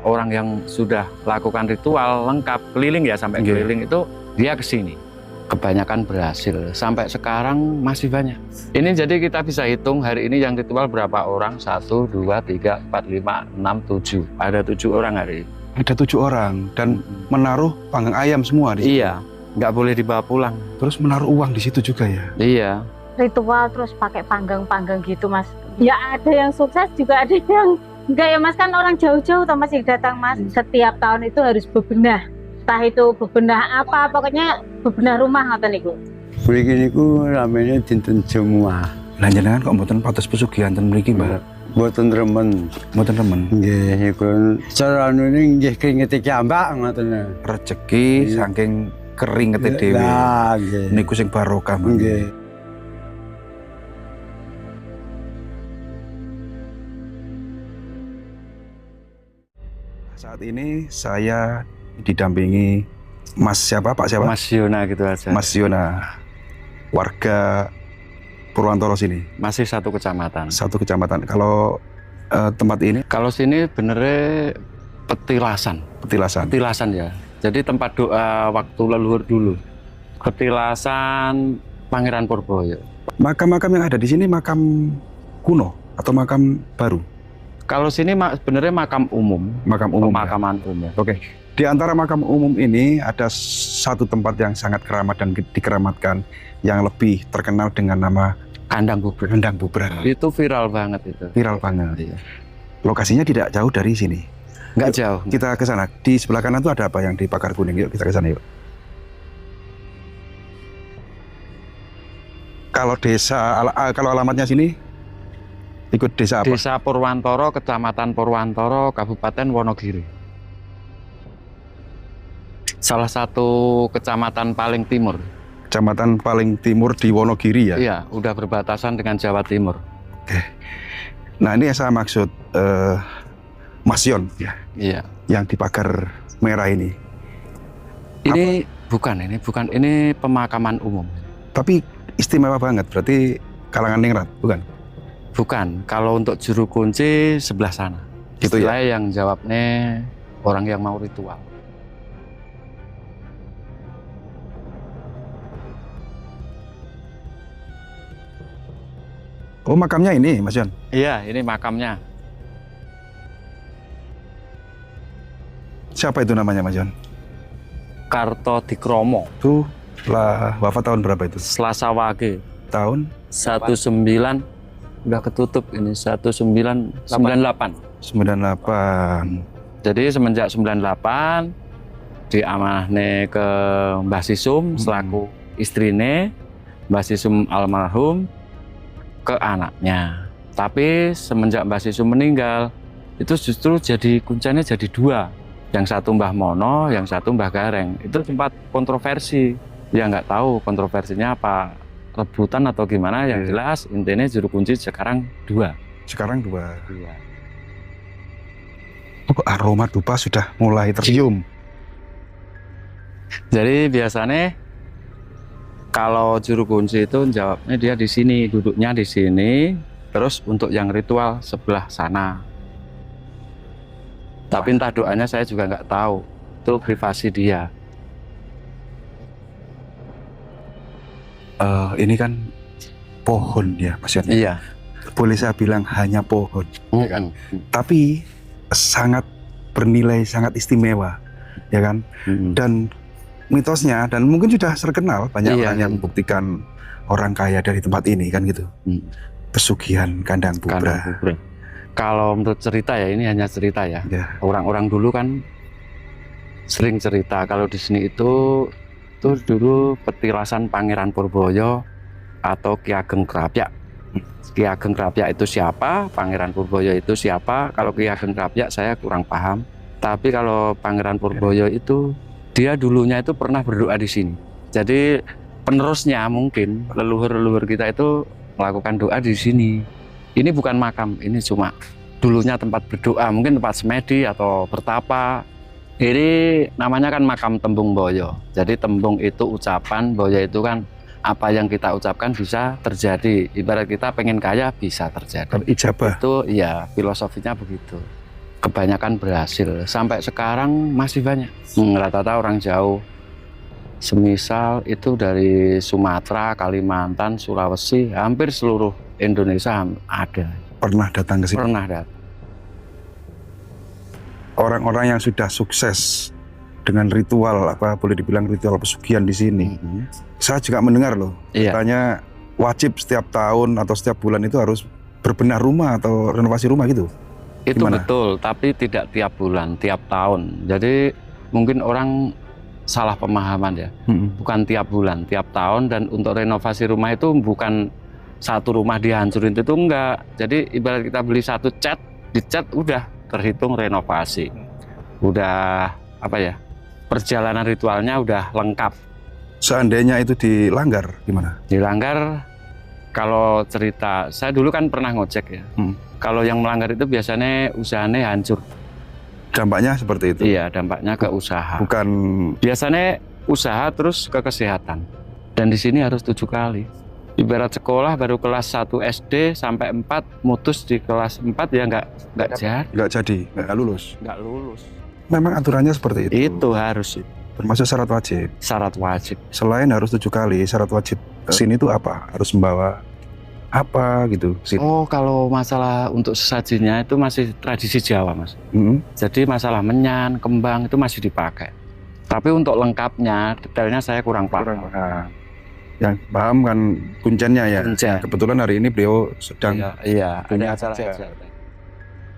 orang yang sudah lakukan ritual lengkap keliling ya sampai keliling itu dia ke sini. Kebanyakan berhasil, sampai sekarang masih banyak. Ini jadi kita bisa hitung hari ini yang ritual berapa orang, 1, 2, 3, 4, 5, 6, 7. Ada 7 orang hari ini. Ada 7 orang dan menaruh panggang ayam semua di situ. Iya, nggak boleh dibawa pulang. Terus menaruh uang di situ juga ya? Iya. Ritual terus pakai panggang-panggang gitu Mas. Ya ada yang sukses juga ada yang enggak ya Mas, kan orang jauh-jauh Mas yang datang Mas. Setiap tahun itu harus bebenah. Entah itu bebenah apa, pokoknya bebenah rumah ngoten niku. Mriki niku namanya dinten Jemuah. Lah jenengan kok mboten pados pesugihan ten mriki, Mbak? Mboten remen. Mboten remen. Nggih, niku cara anune nggih kringete kiambak ngoten. Rezeki saking keringete dhewe. Lah, nggih. Niku sing barokah, Mbak. Nggih. Saat ini saya didampingi Mas siapa, Pak siapa? Mas Yona gitu aja. Mas Yona, warga Purwantoro sini. Masih satu kecamatan. Satu kecamatan. Kalau tempat ini Kalau sini benernya petilasan. petilasan. Petilasan ya. Jadi tempat doa waktu leluhur dulu. Petilasan Pangeran Purboyo. Makam-makam yang ada di sini makam kuno atau makam baru? Kalau sini sebenarnya makam umum. Makam umum. Ya? Pemakaman umum. Oke. Di antara makam umum ini ada satu tempat yang sangat keramat dan dikeramatkan yang lebih terkenal dengan nama Kandang Bubur. Kandang Bubra. Itu viral banget itu. Viral banget. Iya. Lokasinya tidak jauh dari sini. Nggak Yuk, jauh. Kita ke sana. Di sebelah kanan itu ada apa yang di Pagar Kuning? Yuk kita ke sana yuk. Kalau kalau alamatnya sini ikut desa apa? Desa Purwantoro, Kecamatan Purwantoro, Kabupaten Wonogiri. Salah satu kecamatan paling timur. Kecamatan paling timur di Wonogiri ya? Iya, udah berbatasan dengan Jawa Timur. Oke. Nah ini yang saya maksud Mas Yon ya, Iya. yang di pagar merah ini. Ini bukan ini pemakaman umum. Tapi istimewa banget, berarti kalangan ningrat, bukan? Bukan, kalau untuk juru kunci sebelah sana. Gitu ya? Istilahnya yang jawabnya orang yang mau ritual. Oh makamnya ini Mas Yon? Iya, ini makamnya. Siapa itu namanya Mas Yon? Kartodikromo, Itu lah wafat tahun berapa itu? Selasa Wage, Tahun 19 udah ketutup ini 1998. 98. Jadi semenjak 98 diamanahne ke Mbah Sisum selaku istrine, Mbah Sisum almarhum ke anaknya. Tapi semenjak Mbah Sisum meninggal, itu justru jadi kuncinya jadi 2. Yang satu Mbah Mono, yang satu Mbah Gareng. Itu sempat kontroversi. Ya nggak tahu kontroversinya apa, rebutan atau gimana. Yang jelas intinya juru kunci sekarang 2. Sekarang 2. Oh, aroma dupa sudah mulai tercium. Jadi biasanya kalau juru kunci itu jawabnya dia di sini, duduknya di sini, terus untuk yang ritual sebelah sana. Tapi entah doanya saya juga nggak tahu, itu privasi dia. Ini kan pohon ya Mas Yon. Iya. Boleh saya bilang hanya pohon, ya kan? Mm. Tapi sangat bernilai, sangat istimewa, ya kan? Dan mitosnya dan mungkin sudah terkenal banyak Iya, orang yang membuktikan orang kaya dari tempat ini kan gitu. Pesugihan Kandang Bubra. Kandang Bubra. Kalau menurut cerita ya, ini hanya cerita ya. Ya. Orang-orang dulu kan sering cerita kalau di sini itu dulu petilasan Pangeran Purboyo atau Ki Ageng Krapyak. Ki Ageng Krapyak itu siapa? Pangeran Purboyo itu siapa? Kalau Ki Ageng Krapyak saya kurang paham. Tapi kalau Pangeran Purboyo itu dia dulunya itu pernah berdoa di sini. Jadi penerusnya mungkin leluhur-leluhur kita itu melakukan doa di sini. Ini bukan makam, ini cuma dulunya tempat berdoa, mungkin tempat semedi atau bertapa. Ini namanya kan makam Tembung Boyo. Jadi tembung itu ucapan, boyo itu kan apa yang kita ucapkan bisa terjadi. Ibarat kita pengen kaya bisa terjadi. Ijabah. Itu ya filosofinya begitu. kebanyakan berhasil. Sampai sekarang masih banyak. Rata-rata orang jauh. Semisal itu dari Sumatera, Kalimantan, Sulawesi, hampir seluruh Indonesia ada. Pernah datang ke sini? Pernah datang. Orang-orang yang sudah sukses dengan ritual, apa boleh dibilang ritual pesugihan di sini. Saya juga mendengar loh, Iya. katanya wajib setiap tahun atau setiap bulan itu harus berbenah rumah atau renovasi rumah gitu. Itu Gimana? betul, tapi tidak tiap bulan, tiap tahun. Jadi mungkin orang salah pemahaman ya. Bukan tiap bulan, tiap tahun. Dan untuk renovasi rumah itu bukan satu rumah dihancurin, itu enggak. Jadi ibarat kita beli satu cat, dicat udah terhitung renovasi. Udah apa ya? Perjalanan ritualnya udah lengkap. Seandainya itu dilanggar gimana? Dilanggar, kalau cerita, saya dulu kan pernah ngojek ya. Kalau yang melanggar itu biasanya usahanya hancur. Dampaknya seperti itu? Iya, dampaknya ke usaha. Bukan Biasanya usaha terus ke kesehatan. Dan di sini harus 7 kali. Ibarat sekolah baru kelas 1 SD sampai 4, mutus di kelas 4 ya nggak jadi. nggak lulus. Nggak lulus. Memang aturannya seperti itu. Itu harus Termasuk syarat wajib. syarat wajib. Selain harus 7 kali, syarat wajib kesini itu apa? Harus membawa apa gitu? Sini. Oh, kalau masalah untuk sesajinya itu masih tradisi Jawa, Mas. Jadi masalah menyan, kembang itu masih dipakai. Tapi untuk lengkapnya, detailnya saya kurang paham. Nah, yang paham kan kuncennya ya. Kuncen. Kebetulan hari ini beliau sedang Iya, punya ada acara aja. aja.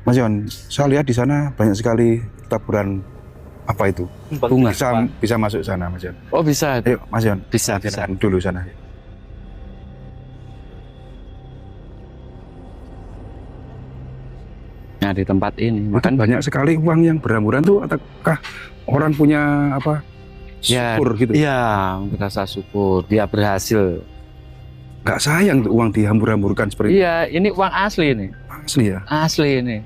Mas Yon, saya lihat di sana banyak sekali taburan apa itu? Bunga. Bisa masuk sana, Mas Yon. Oh, bisa. Ayo, Mas Yon. Bisa. Silakan dulu sana. Nah, di tempat ini Itu banyak sekali uang yang berhamburan tuh, ataukah orang punya apa? Ya, Syukur gitu. iya, merasa syukur dia berhasil. Nggak sayang tuh uang dihambur-hamburkan seperti Iya, ini uang asli ini. asli ya. Asli ini.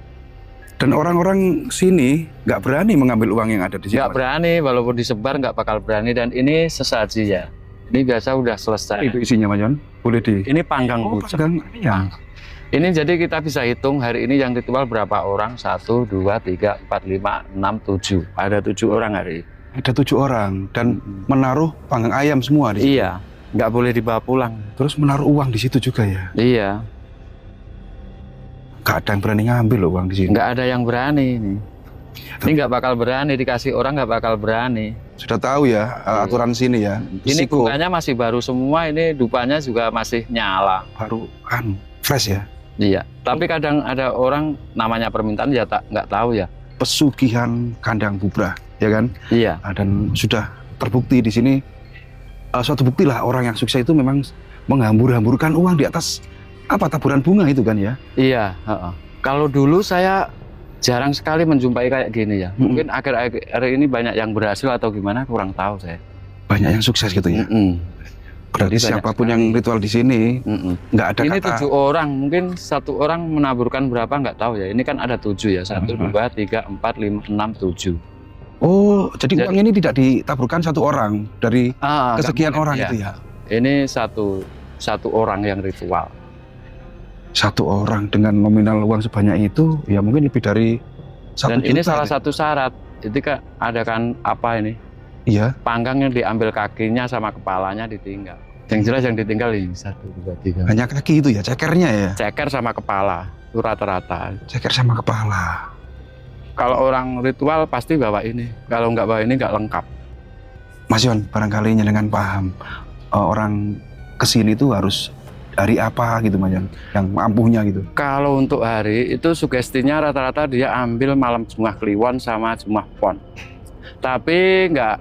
Dan orang-orang sini nggak berani mengambil uang yang ada di sini. Nggak berani, walaupun disebar nggak bakal berani. Dan ini sesaji ya. Ini biasa udah selesai. Itu isinya, Mas Yon. Boleh di. Ini panggang Oh, bujang. panggang. Iya. Ini jadi kita bisa hitung hari ini yang ritual berapa orang? 1, 2, 3, 4, 5, 6, 7. Ada 7 orang hari ini. Ada 7 orang dan menaruh panggang ayam semua di situ. Iya, nggak boleh dibawa pulang. Terus menaruh uang di situ juga ya. Iya, Nggak ada yang berani ngambil loh uang di sini. nggak ada yang berani ini. Ini nggak bakal berani, dikasih orang nggak bakal berani. Sudah tahu ya aturan sini ya. Ini Risiko bunganya masih baru semua, ini dupanya juga masih nyala. baru fresh ya. Iya, tapi kadang ada orang namanya permintaan ya nggak tahu ya. Pesugihan kandang bubrah, ya kan? Iya, Nah, dan sudah terbukti di sini suatu bukti lah orang yang sukses itu memang menghambur-hamburkan uang di atas apa taburan bunga itu kan ya. iya. Kalau dulu saya jarang sekali menjumpai kayak gini ya. Mungkin akhir-akhir ini banyak yang berhasil atau gimana kurang tahu saya. Banyak yang sukses gitu ya. Berarti Banyak siapapun sekali. yang ritual di sini nggak ada Ini kata 7 orang, mungkin 1 orang menaburkan berapa nggak tahu ya. Ini kan ada 7 ya, 1, 2, 3, 4, 5, 6, 7. oh, jadi Jadi- uang ini tidak ditaburkan satu orang dari Nggak kesekian mungkin, orang ya. itu ya. Ini satu orang yang ritual. Satu orang dengan nominal uang sebanyak itu ya mungkin lebih dari 1 Dan juta. ini salah gitu. satu syarat. Jadi kan ada kan apa ini? Iya. Panggang yang diambil kakinya sama kepalanya ditinggal. Yang jelas yang ditinggal ini 1, 2, 3. Hanya kaki itu ya, cekernya ya. Ceker sama kepala itu rata-rata. Ceker sama kepala. Kalau orang ritual pasti bawa ini. Kalau nggak bawa ini nggak lengkap. Mas Yon, barangkali dengan paham orang kesini itu harus hari apa gitu Mas Yon, yang mampunya gitu. Kalau untuk hari itu sugestinya rata-rata dia ambil malam Jumat Kliwon sama Jumat Pon. Tapi nggak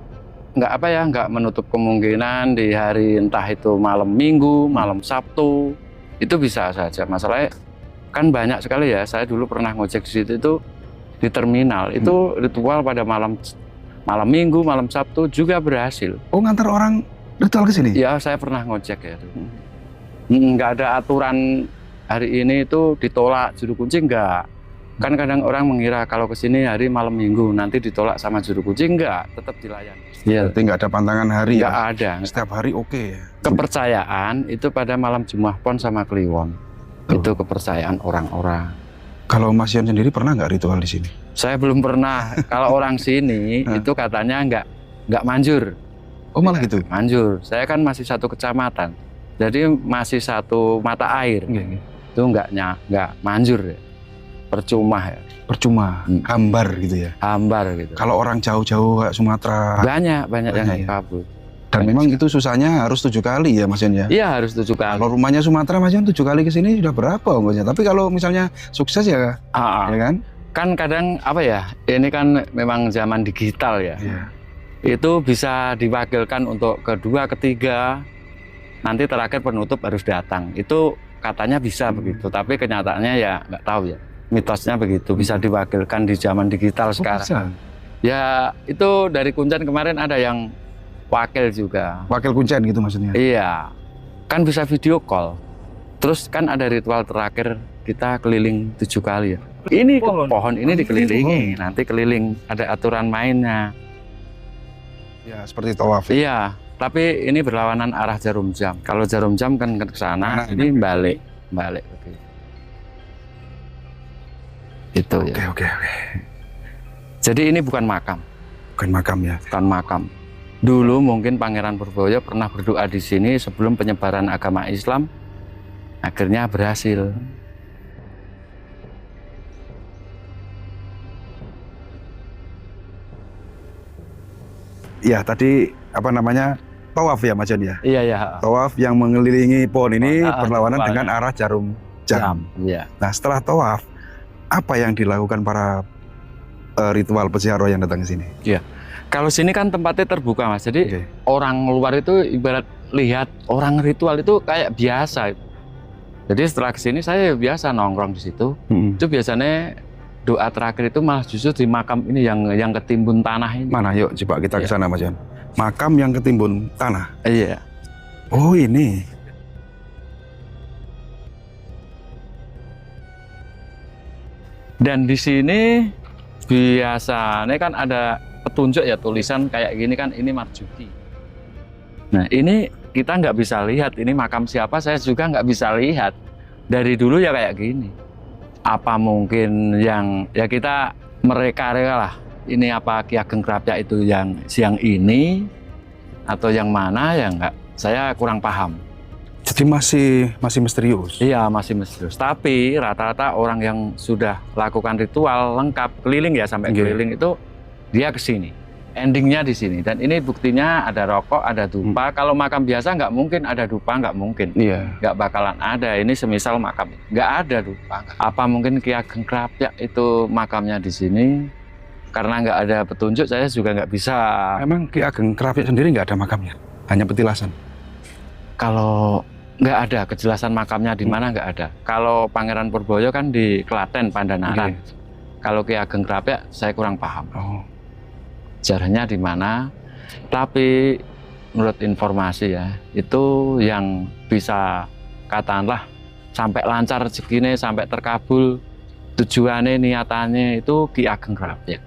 menutup kemungkinan di hari entah itu malam Minggu, malam Sabtu itu bisa saja. Masalahnya kan banyak sekali ya. Saya dulu pernah ngojek di situ itu di terminal itu ritual pada malam Minggu, malam Sabtu juga berhasil. Oh, ngantar orang ritual ke sini? Ya saya pernah ngojek ya. Nggak ada aturan hari ini itu ditolak juru kunci enggak. Kan kadang orang mengira kalau ke sini hari malam Minggu nanti ditolak sama juru kunci, enggak, tetap dilayani. Iya, Berarti nggak ada pantangan hari enggak ya? ada. Setiap hari oke ya? Kepercayaan itu pada malam Jumat Pon sama Kliwon. Itu kepercayaan orang-orang. Kalau Mas Yon sendiri pernah nggak ritual di sini? Saya belum pernah. Kalau orang sini itu katanya nggak manjur. Oh malah gitu? Manjur. Saya kan masih satu kecamatan, jadi masih satu mata air. Itu nggak manjur ya. Percuma ya. Percuma, hambar gitu ya? Hambar gitu. Kalau orang jauh-jauh kayak Sumatera, Banyak yang ya? kabur. Dan memang itu susahnya harus 7 kali ya Mas Yon ya? Iya harus 7 kali. Kalau rumahnya Sumatera Mas Yon 7 kali ke sini sudah berapa ongkosnya? Tapi kalau misalnya sukses ya, ya kan? Kan kadang apa ya? Ini kan memang zaman digital ya. Iya. Itu bisa diwakilkan untuk kedua, ketiga, nanti terakhir penutup harus datang. Itu katanya bisa begitu, tapi kenyataannya ya nggak tahu ya. Mitosnya begitu, bisa diwakilkan di zaman digital sekarang. Bisa. Ya itu dari Kuncen kemarin ada yang wakil juga. Wakil Kuncen gitu maksudnya? Iya, kan bisa video call. Terus kan ada ritual terakhir kita keliling 7 kali ya. Ini pohon ini dikelilingi, nanti keliling ada aturan mainnya. Ya seperti tawaf. Iya, tapi ini berlawanan arah jarum jam. Kalau jarum jam kan ke sana, ini balik. Begitu. Itu ya. Oke. Jadi ini bukan makam. Bukan makam ya? Bukan makam. Dulu mungkin Pangeran Purboyo pernah berdoa di sini sebelum penyebaran agama Islam, akhirnya berhasil. Ya tadi apa namanya tawaf ya Mas Yon ya? Iya. Tawaf yang mengelilingi pohon ini berlawanan pohon. dengan arah jarum jam. Iya. Nah setelah tawaf, apa yang dilakukan para ritual peziarah yang datang ke sini? Kalau sini kan tempatnya terbuka Mas, jadi orang luar itu ibarat lihat orang ritual itu kayak biasa. Jadi setelah kesini saya biasa nongkrong di situ. Itu biasanya doa terakhir itu malah justru di makam ini yang ketimbun tanah ini. Mana yuk coba kita ke sana Mas Yon. Makam yang ketimbun tanah. Iya. Oh ini. Dan di sini biasanya kan ada petunjuk ya, tulisan kayak gini kan, ini marjuki. Nah ini kita nggak bisa lihat ini makam siapa, saya juga nggak bisa lihat. Dari dulu ya kayak gini. Apa mungkin yang ya kita mereka-reka lah, ini apa Ki Ageng Krapyak itu yang ini atau yang mana ya nggak, saya kurang paham. Jadi masih misterius. Iya masih misterius. Tapi rata-rata orang yang sudah lakukan ritual lengkap keliling ya sampai keliling itu dia ke sini. Endingnya di sini. Dan ini buktinya ada rokok, ada dupa. Kalau makam biasa nggak mungkin ada dupa, nggak mungkin. Iya. Nggak bakalan ada. Ini semisal makam nggak ada dupa. Apa mungkin Ki Ageng Krapyak itu makamnya di sini? Karena nggak ada petunjuk, saya juga nggak bisa. Emang Ki Ageng Krapyak sendiri nggak ada makamnya, hanya petilasan. Kalau nggak ada kejelasan makamnya di mana, nggak ada. Kalau Pangeran Purboyo kan di Klaten, Pandanaran. Kalau Ki Ageng Krapyak saya kurang paham. Sejarahnya di mana. Tapi menurut informasi ya, itu yang bisa katakanlah sampai lancar rezekinya, sampai terkabul tujuannya, niatannya itu Ki Ageng Krapyak.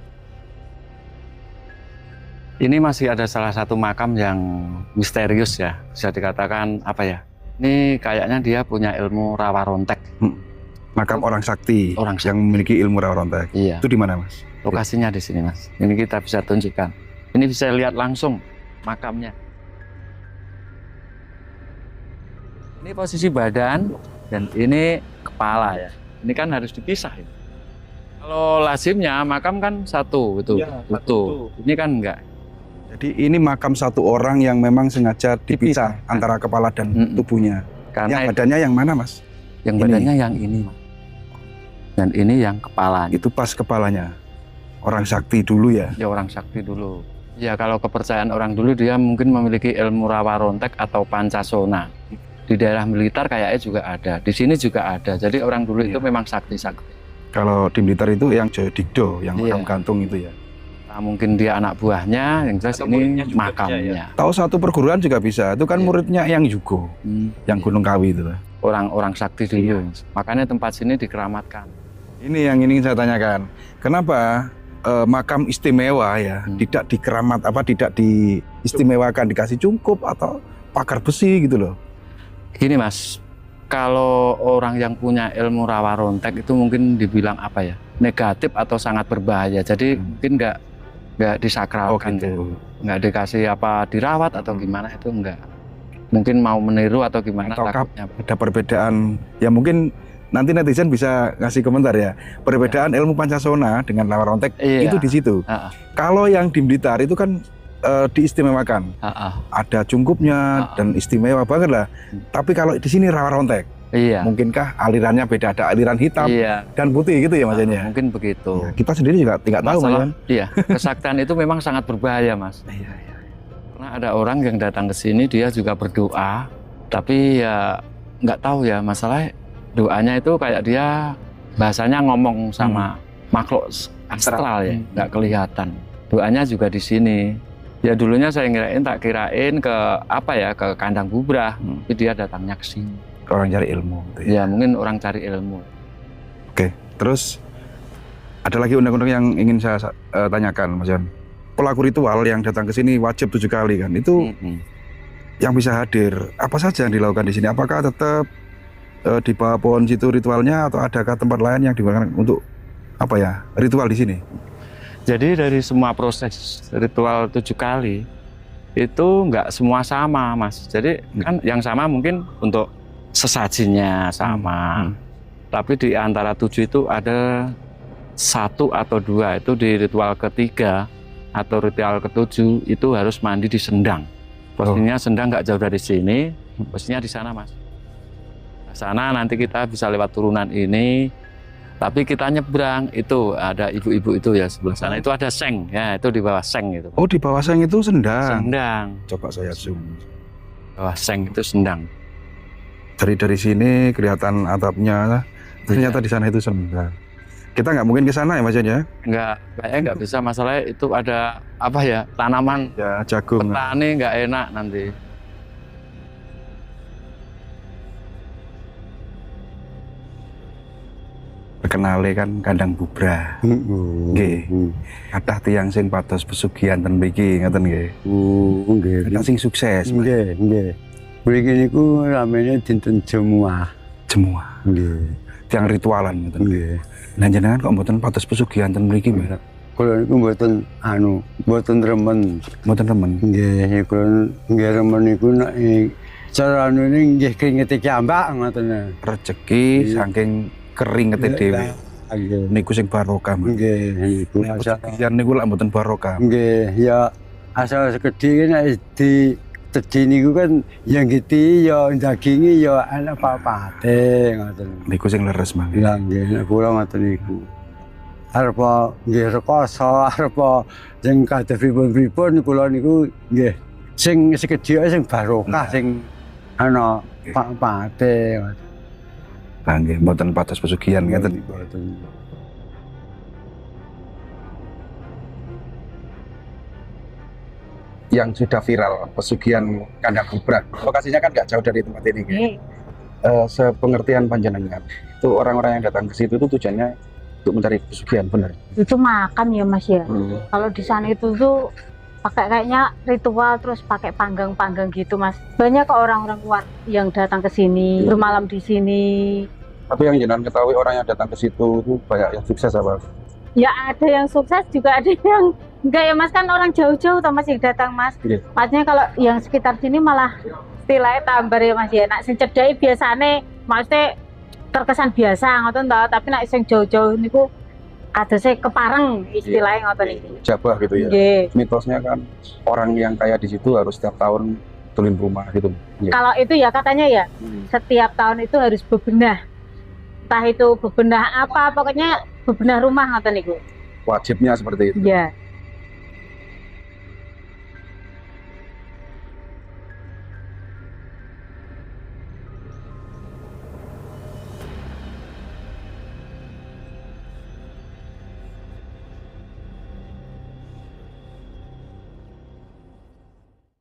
Ini masih ada salah satu makam yang misterius ya, bisa dikatakan apa ya? Ini kayaknya dia punya ilmu rawa rontek. Makam orang sakti, Orang yang memiliki ilmu rawa rontek. Iya. Itu di mana Mas? Lokasinya di sini Mas. Ini kita bisa tunjukkan. Ini bisa lihat langsung makamnya. Ini posisi badan dan ini kepala ya. Ini kan harus dipisah ya. Kalau lazimnya makam kan satu itu, utuh. Ini kan enggak. Jadi ini makam satu orang yang memang sengaja dipisah antara kepala dan tubuhnya. Karena Yang badannya yang mana Mas? yang badannya yang ini Mas. Dan ini yang kepala. Itu pas kepalanya. Orang sakti dulu ya? Ya orang sakti dulu. Ya kalau kepercayaan orang dulu dia mungkin memiliki ilmu rawa rontek atau pancasona. Di daerah militer kayaknya juga ada. Di sini juga ada. Jadi orang dulu itu memang sakti-sakti. Kalau di militer itu yang Jodikdo, yang makam gantung itu ya? Nah, mungkin dia anak buahnya, yang jelas ini makamnya. Tahu satu perguruan juga bisa. Itu kan muridnya yang Yugo, yang Gunung Kawi itu. Orang-orang sakti dulu. Makanya tempat sini dikeramatkan. Ini yang ingin saya tanyakan. Kenapa makam istimewa ya tidak dikeramat, tidak diistimewakan, dikasih cungkup atau pagar besi gitu loh? Gini Mas, kalau orang yang punya ilmu rawa rontek itu mungkin dibilang apa ya, negatif atau sangat berbahaya. Jadi mungkin nggak disakralkan, gitu. nggak dikasih apa dirawat atau gimana, itu enggak. Mungkin mau meniru atau gimana, Ataukah takutnya. ada perbedaan ya, mungkin nanti netizen bisa ngasih komentar ya, perbedaan ilmu Pancasona dengan rawa rontek Iya. itu di situ. Ah, ah, Kalau yang di Blitar itu kan diistimewakan, ah, ah. ada cungkupnya dan istimewa banget lah. Tapi kalau di sini rawa rontek, Iya. mungkin alirannya beda, ada aliran hitam Iya. dan putih gitu ya Mas Yan ya? Mungkin begitu. Ya, kita sendiri juga tidak tahu Mas Masalah, Yan. iya, kesaktian itu memang sangat berbahaya, Mas. Iya, iya. Karena ada orang yang datang ke sini dia juga berdoa, tapi ya nggak tahu ya, masalah doanya itu kayak dia bahasanya ngomong sama makhluk astral ya, nggak kelihatan. Doanya juga di sini. Ya dulunya saya tak kirain ke apa ya, ke kandang bubrah, tapi dia datangnya ke sini. Orang cari ilmu gitu ya. Ya mungkin orang cari ilmu. Oke, terus ada lagi undang-undang yang ingin saya tanyakan Mas Yan. Pelaku ritual yang datang ke sini wajib 7 kali kan, itu yang bisa hadir apa saja yang dilakukan di sini? Apakah tetap di bawah pohon situ ritualnya, atau adakah tempat lain yang digunakan untuk apa ya, ritual di sini? Jadi dari semua proses ritual 7 kali itu nggak semua sama, Mas. Jadi kan yang sama mungkin untuk sesajinya sama, tapi di antara 7 itu ada 1 atau 2 itu di ritual ketiga atau ritual ke-7 itu harus mandi di Sendang. Posisinya Sendang nggak jauh dari sini, posisinya di sana, Mas. Di sana nanti kita bisa lewat turunan ini. Tapi kita nyebrang, itu ada ibu-ibu itu ya sebelah sana, itu ada seng, ya itu di bawah seng itu. Oh, di bawah seng itu Sendang. Sendang, Coba saya zoom. bawah seng itu Sendang. Dari sini kelihatan atapnya, ternyata di sana itu Sendang. Kita nggak mungkin ke sana ya Mas Yan ya? Kayaknya nggak bisa, masalahnya itu ada apa ya, tanaman Ya, jagung. petani nggak enak nanti. Perkenale kan kandang bubrah. Nggih. Kathah tiyang sing pados pesugihan ten mriki ngoten nggih. Nggih. Kathah sing sukses, Mas. Nggih, nggih. Mriki niku ramene dinten Jemuah. Jemuah. Nggih. Tiyang ritualan ngoten. Nggih. Lah jenengan kok mboten pados pesugihan ten mriki, Mas? Kula niku mboten remen. Mboten remen. Nggih, kula nggih remen niku nek carane nggih kringete kiambak ngoten. Rezeki Iya. saking keringete dhewe. Nggih. Niku sing barokah, Mas. Nggih, niku Nek asal. pesugihan niku lak mboten barokah. Nggih, ya asal sekedhi nek di tedi niku kan yang giti ya dagingi ya ana papate ngoten. Niku sing leres, Mas. Lah nggih nek kula ngoten niku. Arep nggih rekoso, arep sing kados pripun-pripun kula niku nggih sing sekedhi sing barokah sing ana papate ngoten. Lah nggih mboten pados pesugihan ngoten. Yang sudah viral pesugihan kandang bubrah. Lokasinya kan nggak jauh dari tempat ini. Sepengertian panjenengan, itu orang-orang yang datang ke situ itu tujuannya untuk mencari pesugihan, benar? Itu makan ya Mas ya. Kalau di sana itu tuh pakai kayaknya ritual, terus pakai panggang-panggang gitu Mas. Banyak kok orang-orang luar yang datang ke sini, bermalam di sini. Tapi yang jenengan ketahui orang yang datang ke situ itu banyak yang sukses apa? Ya ada yang sukses juga ada yang enggak ya Mas, kan orang jauh-jauh toh Mas yang datang Mas. Iya. Maksudnya kalau yang sekitar sini malah istilahnya tambar ya Mas ya. Nak sing cedhake biasane maksudnya terkesan biasa ngoten toh, tapi nek sing jauh-jauh niku kadose kepareng istilahnya ngoten iki. Jabah gitu ya. Nggih. Mitosnya kan orang yang kaya di situ harus setiap tahun tulin rumah gitu. Iya. Kalau itu ya katanya ya setiap tahun itu harus bebenah. Entah itu bebenah apa, pokoknya bebenah rumah ngoten niku. Wajibnya seperti itu. Ya.